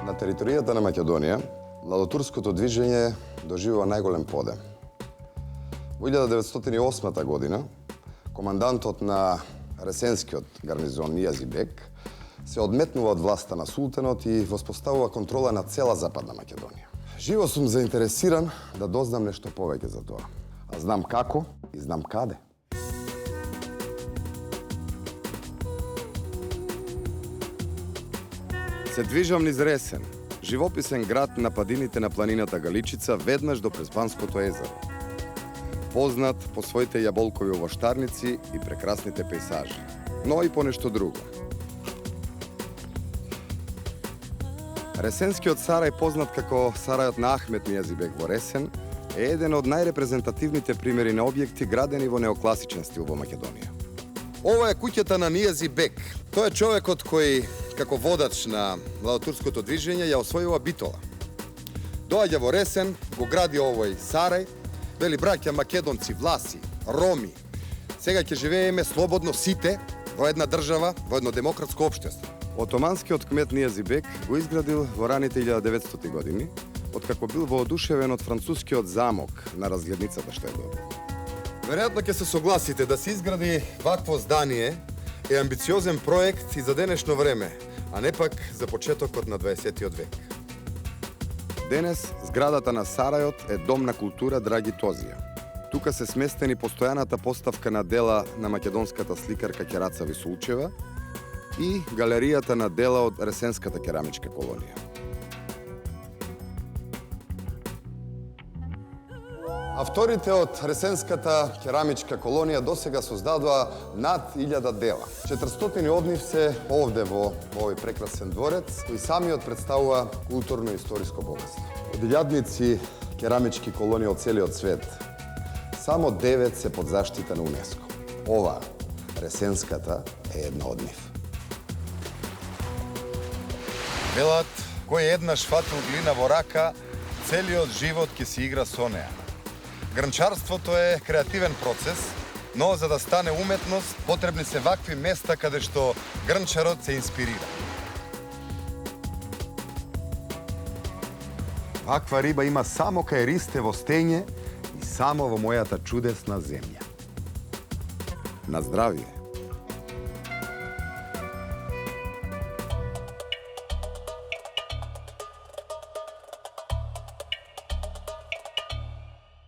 На територијата на Македонија, младотурското движење доживува најголем подем. Во 1908 година, командантот на Ресенскиот гарнизон Нијази Бек се одметнува од власта на султанот и воспоставува контрола на цела Западна Македонија. Живо сум заинтересиран да дознам нешто повеќе за тоа. А знам како и знам каде. Се движам низ Ресен, живописен град на падините на планината Галичица, веднаш до Преспанското езеро. Познат по своите јаболкови овоштарници и прекрасните пейсажи, но и по нешто друго. Ресенскиот сарај, познат како сарајот на Ахмет Нијази Бек во Ресен, е еден од најрепрезентативните примери на објекти градени во неокласичен стил во Македонија. Ова е куќата на Нијази Бек. Тој е човекот кој, како водач на младотурското движење, ја освојува Битола. Доаѓа во Ресен, го гради овој сарај, вели: браќа македонци, власи, роми, сега ќе живееме слободно сите во една држава, во едно демократско општество. Отоманскиот кмет Нијази Бек го изградил во раните 1900 години, откако бил воодушевен од францускиот замок на разгледницата што е добил. Веројатно ќе се согласите да се изгради вакво здание е амбициозен проект и за денешно време, а не пак за почетокот на 20 век. Денес зградата на сарајот е Дом на култура Драги Тозија. Тука се сместени постојаната поставка на дела на македонската сликарка Ќераца Висулчева и галеријата на дела од Ресенската керамичка колонија. Авторите од Ресенската керамичка колонија досега создадоа над 1000 дела. 400 од нив се овде во овој прекрасен дворец, кој самиот представува културно и историско богатство. Од илјадници керамички колонии од целиот свет, само 9 се под заштита на УНЕСКО. Ова, Ресенската, е една од нив. Велат, кој еднаш фатил глина во рака, целиот живот ќе си игра со неа. Грнчарството е креативен процес, но за да стане уметност, потребни се вакви места каде што грнчарот се инспирира. Ваква риба има само кај ристе во стење и само во мојата чудесна земја. На здравие!